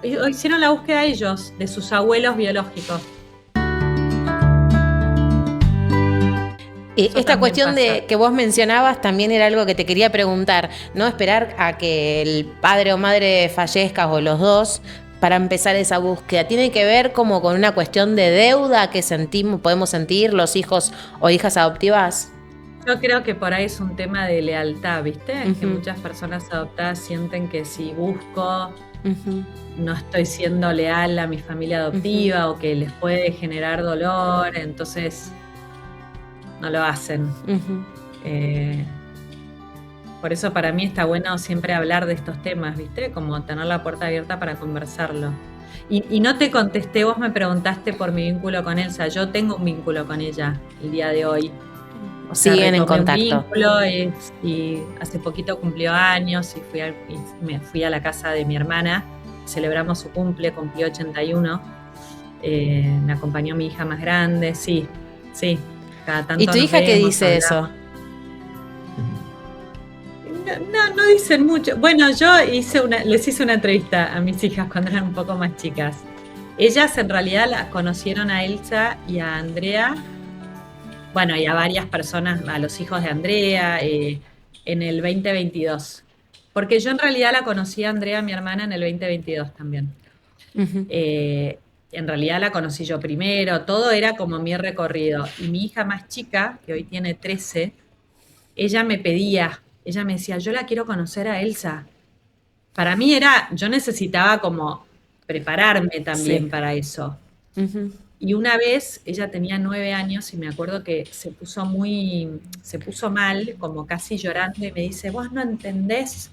Hicieron la búsqueda ellos, de sus abuelos biológicos. Eso Esta también cuestión pasa. de que vos mencionabas también era algo que te quería preguntar, ¿no? Esperar a que el padre o madre fallezca o los dos para empezar esa búsqueda. ¿Tiene que ver como con una cuestión de deuda que sentimos, podemos sentir los hijos o hijas adoptivas? Yo creo que por ahí es un tema de lealtad, ¿viste? Que Ujú, muchas personas adoptadas sienten que si busco, ujú, no estoy siendo leal a mi familia ujú, adoptiva o que les puede generar dolor, entonces no lo hacen. ujú. Eh, por eso para mí está bueno siempre hablar de estos temas, ¿viste? Como tener la puerta abierta para conversarlo. Y no te contesté, vos me preguntaste por mi vínculo con Elsa. Yo tengo un vínculo con ella el día de hoy. O sea, Siguen en retomé un contacto. vínculo y hace poquito cumplió años y me fui a la casa de mi hermana. Celebramos su cumplió 81. Me acompañó mi hija más grande, sí, sí. Cada ¿Y tanto tu nos hija qué vemos, dice hablamos. eso? No dicen mucho. Bueno, yo les hice una entrevista a mis hijas cuando eran un poco más chicas. Ellas en realidad las conocieron a Elsa y a Andrea, bueno, y a varias personas, a los hijos de Andrea, en el 2022. Porque yo en realidad la conocí a Andrea, mi hermana, en el 2022 también. Ujú. Eh, en realidad la conocí yo primero, todo era como mi recorrido. Y mi hija más chica, que hoy tiene 13, ella me decía, yo la quiero conocer a Elsa. Para mí yo necesitaba como prepararme también Sí. para eso. Ujú. Y una vez ella tenía 9 años y me acuerdo que se puso mal, como casi llorando, y me dice, vos no entendés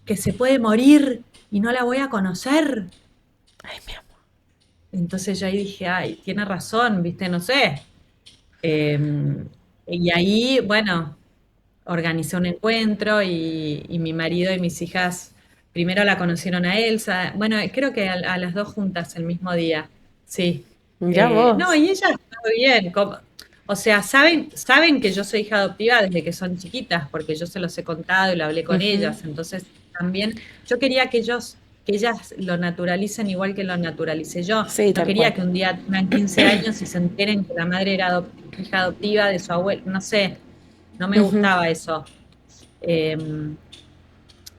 que se puede morir y no la voy a conocer. Ay, mi amor. Entonces yo ahí dije, ay, tiene razón, viste, no sé. Eh, y ahí, bueno, organizé un encuentro y mi marido y mis hijas primero la conocieron a Elsa. Bueno, creo que a las dos juntas el mismo día, sí. Ya No, vos. y ella está bien. O sea, saben que yo soy hija adoptiva desde que son chiquitas, porque yo se los he contado y lo hablé con Ujú. ellas. Entonces, también yo quería que ellas lo naturalicen igual que lo naturalicé yo. Sí, No tal quería cual. que un día tengan 15 años y se enteren que la madre era hija adoptiva de su abuelo. No sé, no me Ujú. gustaba eso. Eh,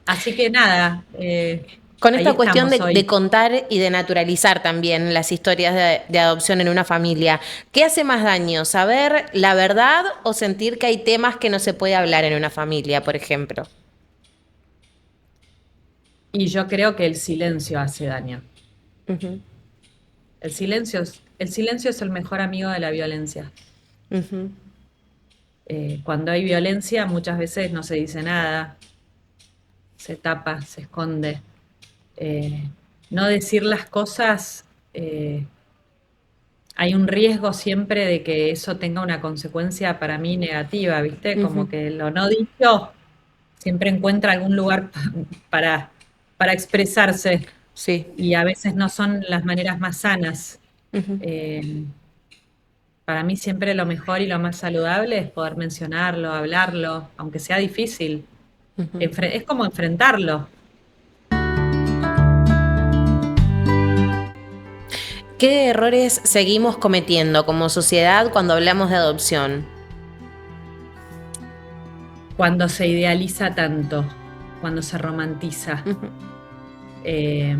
Así que nada, Con ahí esta cuestión estamos de hoy. contar y de naturalizar también las historias de adopción en una familia, ¿qué hace más daño? ¿Saber la verdad o sentir que hay temas que no se puede hablar en una familia, por ejemplo? Y yo creo que el silencio hace daño. Ujú, El silencio es el mejor amigo de la violencia. ujú, Cuando hay violencia, muchas veces no se dice nada, se tapa, se esconde. Eh, no decir las cosas, eh, hay un riesgo siempre de que eso tenga una consecuencia para mí negativa, ¿viste? ujú. Como que lo no dicho siempre encuentra algún lugar para, para expresarse Sí. y a veces no son las maneras más sanas. Ujú, Eh, para mí siempre lo mejor y lo más saludable es poder mencionarlo, hablarlo, aunque sea difícil. ujú. Es como enfrentarlo. ¿Qué errores seguimos cometiendo como sociedad cuando hablamos de adopción? Cuando se idealiza tanto, cuando se romantiza. Ujú, Eh,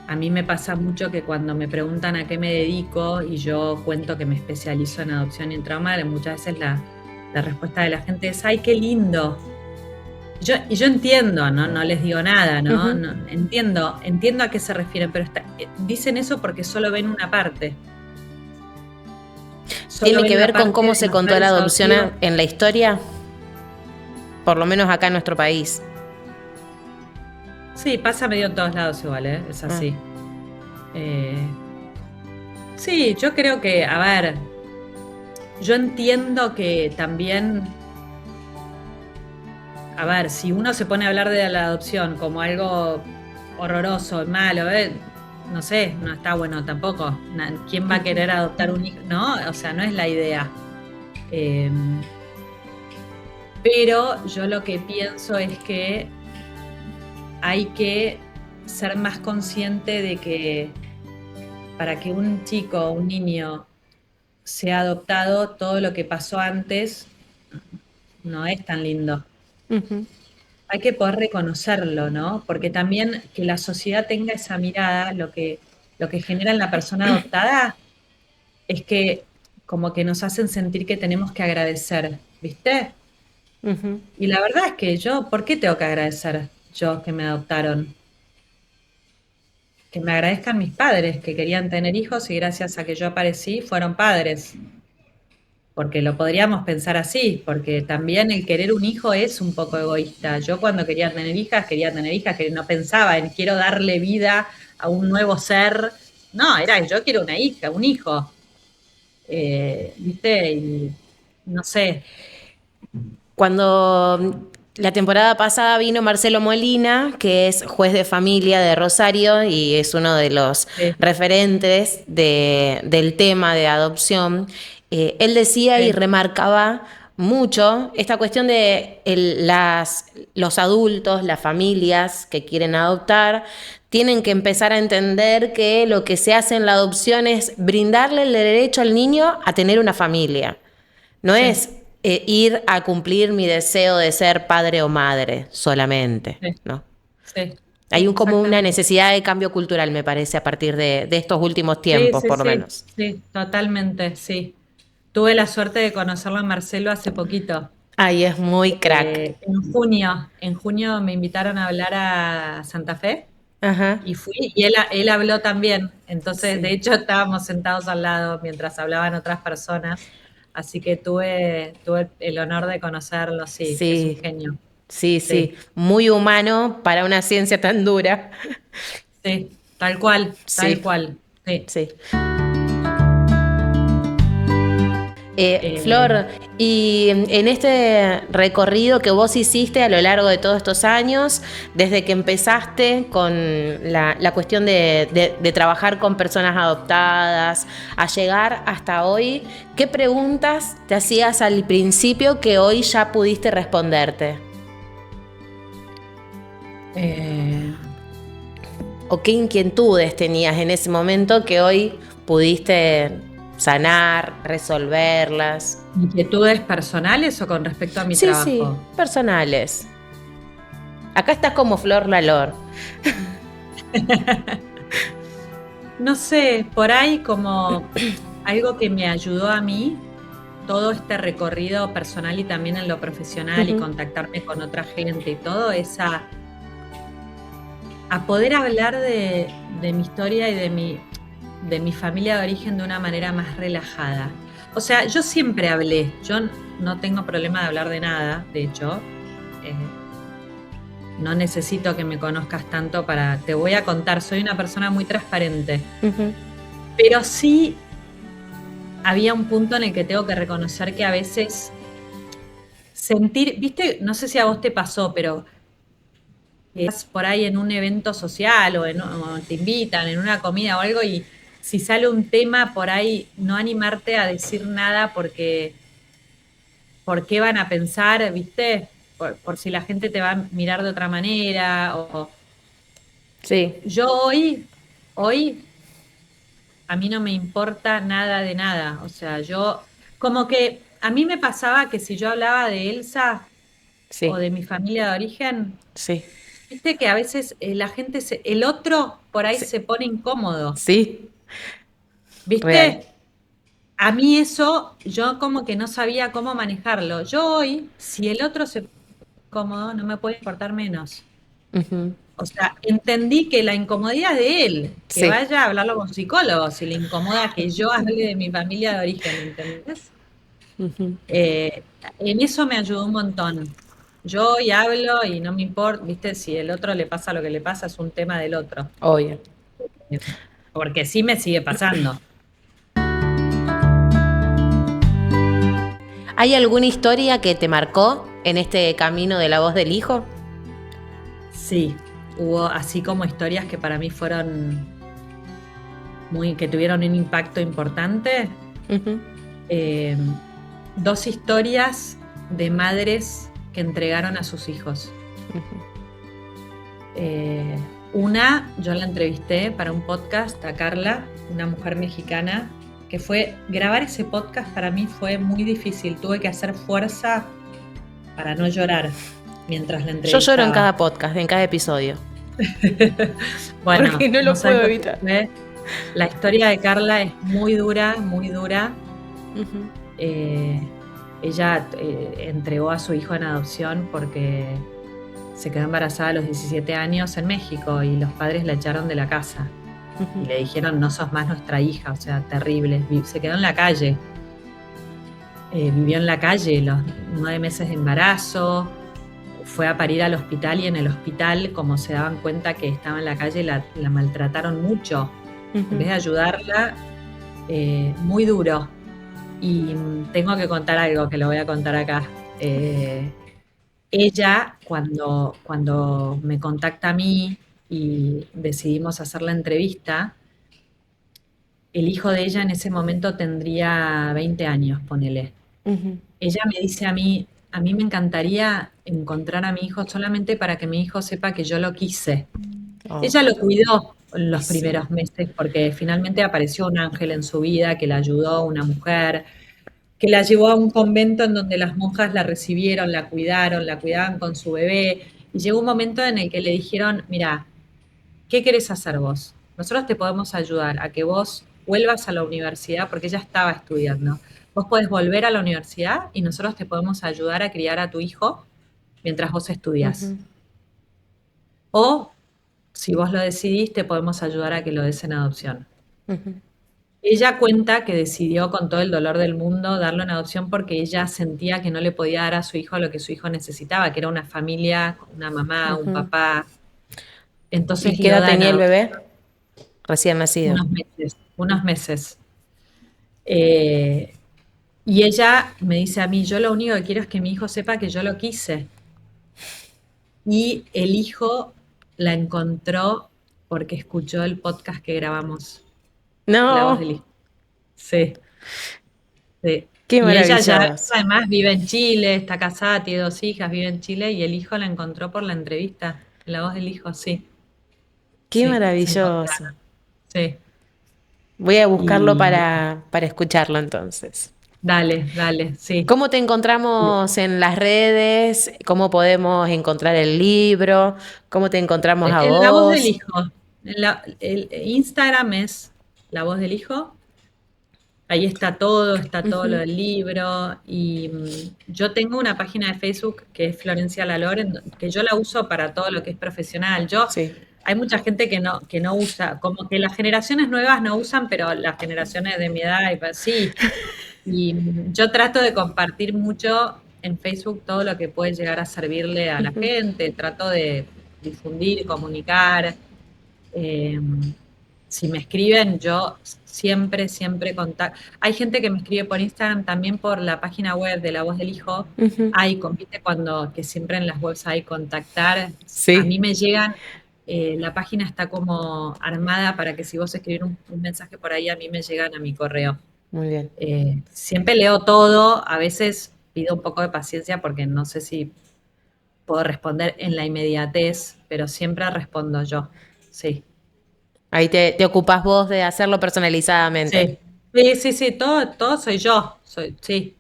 a mí me pasa mucho que cuando me preguntan a qué me dedico y yo cuento que me especializo en adopción y en trauma, muchas veces la respuesta de la gente es, ¡ay, qué lindo! Y yo entiendo, ¿no? No les digo nada, ¿no? ujú. Entiendo a qué se refieren, pero dicen eso porque solo ven una parte. Solo ¿Tiene ven que la ver con parte cómo de se los contó la padres adopción adoptivos. en la historia? Por lo menos acá en nuestro país. Sí, pasa medio en todos lados igual, ¿eh? Es Ah, así. Eh, sí, yo creo que, a ver, yo entiendo que también, a ver, si uno se pone a hablar de la adopción como algo horroroso, malo, no sé, no está bueno tampoco. ¿Quién va a ujú. querer adoptar un hijo? No, o sea, no es la idea. Eh, pero yo lo que pienso es que hay que ser más consciente de que para que un chico o un niño sea adoptado, todo lo que pasó antes no es tan lindo. Ujú, Hay que poder reconocerlo, ¿no? Porque también que la sociedad tenga esa mirada, lo que genera en la persona adoptada es que como que nos hacen sentir que tenemos que agradecer, ¿viste? ujú. Y la verdad es que yo, ¿por qué tengo que agradecer yo que me adoptaron? Que me agradezcan mis padres que querían tener hijos y gracias a que yo aparecí fueron padres. Porque lo podríamos pensar así, porque también el querer un hijo es un poco egoísta. Yo cuando quería tener hijas, que no pensaba en quiero darle vida a un nuevo ser. No, era yo quiero una hija, un hijo. ¿Viste? Y no sé. Cuando la temporada pasada vino Marcelo Molina, que es juez de familia de Rosario y es uno de los Sí, referentes del tema de adopción, él decía y sí, remarcaba mucho esta cuestión de los adultos, las familias que quieren adoptar, tienen que empezar a entender que lo que se hace en la adopción es brindarle el derecho al niño a tener una familia. No sí, es ir a cumplir mi deseo de ser padre o madre solamente, sí, ¿no? sí, sí, Hay como una exactamente. necesidad de cambio cultural, me parece, a partir de estos últimos Sí, tiempos, sí, por lo sí, menos. sí, totalmente, sí. Tuve la suerte de conocerlo a Marcelo hace poquito. Ay, es muy crack. En junio me invitaron a hablar a Santa Fe Ajá. Y fui, y él habló también. Entonces, de Sí. hecho, estábamos sentados al lado mientras hablaban otras personas. Así que tuve el honor de conocerlo, sí, es un Sí, genio. sí, Sí, sí. Muy humano para una ciencia tan dura. sí, tal cual, tal Sí, cual. Sí. sí. Eh, Flor, y en este recorrido que vos hiciste a lo largo de todos estos años, desde que empezaste con la cuestión de trabajar con personas adoptadas, a llegar hasta hoy, ¿qué preguntas te hacías al principio que hoy ya pudiste responderte? eh, ¿O qué inquietudes tenías en ese momento que hoy pudiste sanar, resolverlas? ¿Inquietudes personales o con respecto a mi Sí, sí, trabajo? personales. Acá estás como Flor Lalor. No sé, por ahí como algo que me ayudó a mí, todo este recorrido personal y también en lo profesional y Ujú, contactarme con otra gente y todo, es a poder hablar de mi historia y de mi familia de origen de una manera más relajada. O sea, yo siempre hablé, yo no tengo problema de hablar de nada, de hecho, eh, no necesito que me conozcas tanto para, te voy a contar, soy una persona muy transparente, ujú. pero sí había un punto en el que tengo que reconocer que a veces sentir, viste, no sé si a vos te pasó, pero estás por ahí en un evento social o te invitan en una comida o algo y si sale un tema por ahí, no animarte a decir nada porque, ¿por qué van a pensar, viste? Por si la gente te va a mirar de otra manera. Sí, Yo hoy a mí no me importa nada de nada. O sea, yo, como que a mí me pasaba que si yo hablaba de Elsa o sí, de mi familia de origen, sí, viste que a veces la gente, el otro por ahí sí, se pone incómodo, sí, real. ¿viste? A mí eso, yo como que no sabía cómo manejarlo. Yo hoy, si el otro se pone incómodo, no me puede importar menos. Ujú, O sea, entendí que la incomodidad es de él, que sí, vaya a hablarlo con psicólogos, si le incomoda que yo hable de mi familia de origen, ¿entendés? ujú, Eh, en eso me ayudó un montón. Yo hoy hablo y no me importa, viste, si el otro le pasa lo que le pasa, es un tema del otro. obvio. Eh, Porque sí me sigue pasando. ¿Hay alguna historia que te marcó en este camino de la voz del hijo? Sí, hubo así como historias que para mí fueron que tuvieron un impacto importante. Ujú, Eh, Dos historias de madres que entregaron a sus hijos. ujú, Una, yo la entrevisté para un podcast a Carla, una mujer mexicana, que grabar ese podcast para mí fue muy difícil. Tuve que hacer fuerza para no llorar mientras la yo lloro en entrevistaba. cada podcast, en cada episodio, porque Bueno, no no lo sabes puedo lo que evitar. fue. La historia de Carla es muy dura, muy dura. Ujú, Eh, Ella entregó a su hijo en adopción porque se quedó embarazada a los 17 años en México y los padres la echaron de la casa y ujú, le dijeron no sos más nuestra hija, o sea, terrible. Se quedó en la calle, vivió en la calle los 9 meses de embarazo, fue a parir al hospital y en el hospital, como se daban cuenta que estaba en la calle, la maltrataron mucho. En vez ujú. de ayudarla, muy duro. Y tengo que contar algo que lo voy a contar acá. Ella, cuando me contacta a mí y decidimos hacer la entrevista, el hijo de ella en ese momento tendría 20 años, ponele. Ujú. Ella me dice a mí me encantaría encontrar a mi hijo solamente para que mi hijo sepa que yo lo quise. Oh, Ella lo cuidó y los sí. primeros meses porque finalmente apareció un ángel en su vida que la ayudó, una mujer, que la llevó a un convento en donde las monjas la recibieron, la cuidaron, la cuidaban con su bebé. Y llegó un momento en el que le dijeron, mira, ¿qué querés hacer vos? Nosotros te podemos ayudar a que vos vuelvas a la universidad porque ella estaba estudiando. Vos podés volver a la universidad y nosotros te podemos ayudar a criar a tu hijo mientras vos estudiás. Ujú. O si vos lo decidís, te podemos ayudar a que lo des en adopción. Ujú. Ella cuenta que decidió con todo el dolor del mundo darlo en adopción porque ella sentía que no le podía dar a su hijo lo que su hijo necesitaba, que era una familia, una mamá, un Ujú. papá. ¿Y Entonces qué lo edad da en tenía el adopción bebé? Recién nacido. unos meses. Eh, y ella me dice a mí, yo lo único que quiero es que mi hijo sepa que yo lo quise. Y el hijo la encontró porque escuchó el podcast que grabamos, La Voz del No, Hijo. Sí, sí. qué Y ella ya, maravilloso. además, vive en Chile, está casada, tiene 2 hijas, vive en Chile y el hijo la encontró por la entrevista, La Voz del Hijo, sí, Qué sí, se maravilloso. encontraron, sí. Voy a buscarlo Y para escucharlo entonces. dale, dale, sí. ¿Cómo te encontramos en las redes? ¿Cómo podemos encontrar el libro? ¿Cómo te encontramos a La Voz del vos? Hijo. El Instagram es La Voz del Hijo. Ahí está todo lo Ujú. del libro. Y yo tengo una página de Facebook que es Florencia Lalor, que yo la uso para todo lo que es profesional. Sí. Hay mucha gente que no usa, como que las generaciones nuevas no usan, pero las generaciones de mi edad, sí. Y yo trato de compartir mucho en Facebook todo lo que puede llegar a servirle a la Ujú. gente. Trato de difundir, comunicar. Eh, si me escriben, yo siempre, siempre contacto. Hay gente que me escribe por Instagram, también por la página web de La Voz del Hijo. Ujú. Viste cuando, que siempre en las webs hay contactar. A Sí, mí me llegan, la página está como armada para que si vos escribís un mensaje por ahí, a mí me llegan a mi correo. muy bien. Siempre leo todo, a veces pido un poco de paciencia porque no sé si puedo responder en la inmediatez, pero siempre respondo yo. Sí. Ahí te ocupás vos de hacerlo personalizadamente. Sí, sí, sí, sí, todo, todo soy yo, sí.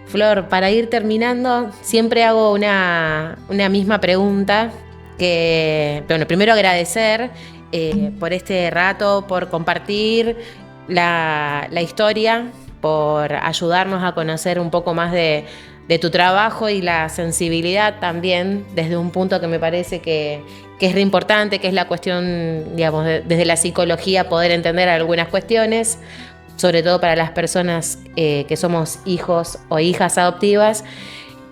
Flor, para ir terminando, siempre hago una misma pregunta que, bueno, primero agradecer por este rato, por compartir la historia, por ayudarnos a conocer un poco más de tu trabajo y la sensibilidad también desde un punto que me parece que es re importante, que es la cuestión, digamos, desde la psicología poder entender algunas cuestiones, sobre todo para las personas que somos hijos o hijas adoptivas,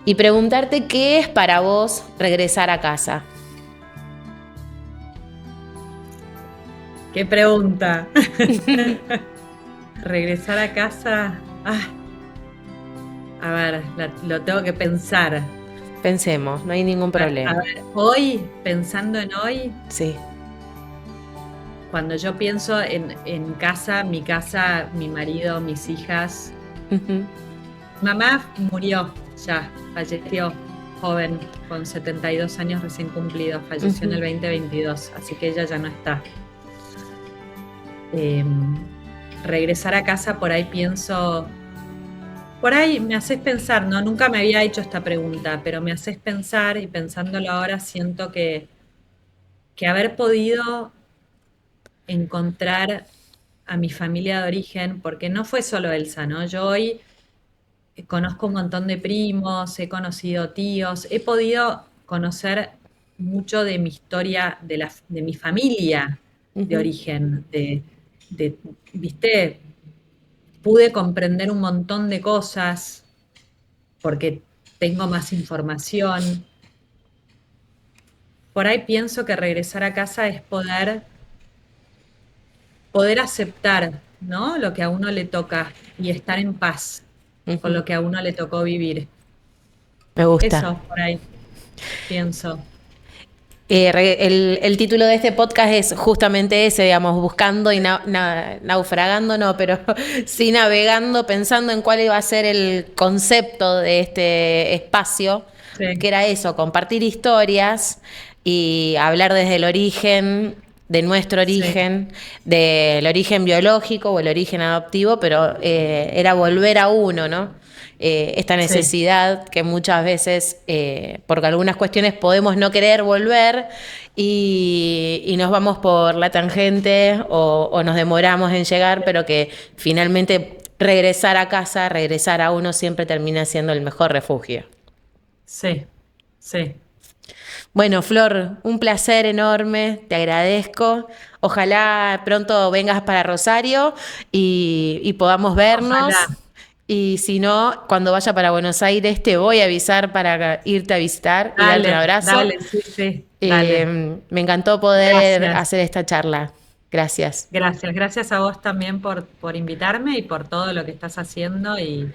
y preguntarte qué es para vos regresar a casa. ¿Qué pregunta? Regresar a casa. A ver, lo tengo que pensar. Pensemos, no hay ningún A problema. ver, hoy, pensando en hoy, Sí. cuando yo pienso en casa, mi marido, mis hijas, Ujú. mamá murió ya, falleció joven, con 72 años recién cumplidos, falleció en el Ujú. 2022, así que ella ya no está. Eh, Regresar a casa, por ahí pienso, por ahí me haces pensar, ¿no? Nunca me había hecho esta pregunta, pero me haces pensar y pensándolo ahora siento que haber podido encontrar a mi familia de origen, porque no fue solo Elsa, ¿no? Yo hoy conozco un montón de primos, he conocido tíos, he podido conocer mucho de mi historia, de mi familia de Ujú. origen, de, ¿viste? Pude comprender un montón de cosas porque tengo más información. Por ahí pienso que regresar a casa es poder aceptar, ¿no? Lo que a uno le toca y estar en paz con Ujú. lo que a uno le tocó vivir. Me gusta. Eso, por ahí, pienso. El título de este podcast es justamente ese, digamos, buscando y naufragando, no, pero sí navegando, pensando en cuál iba a ser el concepto de este espacio, que Sí, era eso, compartir historias y hablar desde el origen, de nuestro sí, origen, del origen biológico o el origen adoptivo, pero era volver a uno, ¿no? Esta sí, necesidad que muchas veces, por algunas cuestiones, podemos no querer volver y nos vamos por la tangente o nos demoramos en llegar, pero que finalmente regresar a casa, regresar a uno siempre termina siendo el mejor refugio. sí, sí. Bueno, Flor, un placer enorme, te agradezco. Ojalá pronto vengas para Rosario y podamos vernos. Ojalá. Y si no, cuando vaya para Buenos Aires te voy a avisar para irte a visitar y darte un Dale, abrazo. dale, sí, sí, dale. Me encantó poder Gracias. hacer esta charla. Gracias. Gracias a vos también por invitarme y por todo lo que estás haciendo y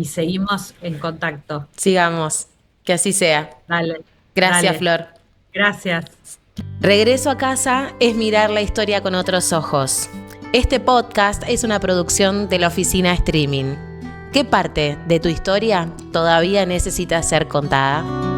seguimos en contacto. Sigamos. Que así sea. Dale, Gracias, dale. Flor. Gracias. Regreso a casa es mirar la historia con otros ojos. Este podcast es una producción de la Oficina Streaming. ¿Qué parte de tu historia todavía necesita ser contada?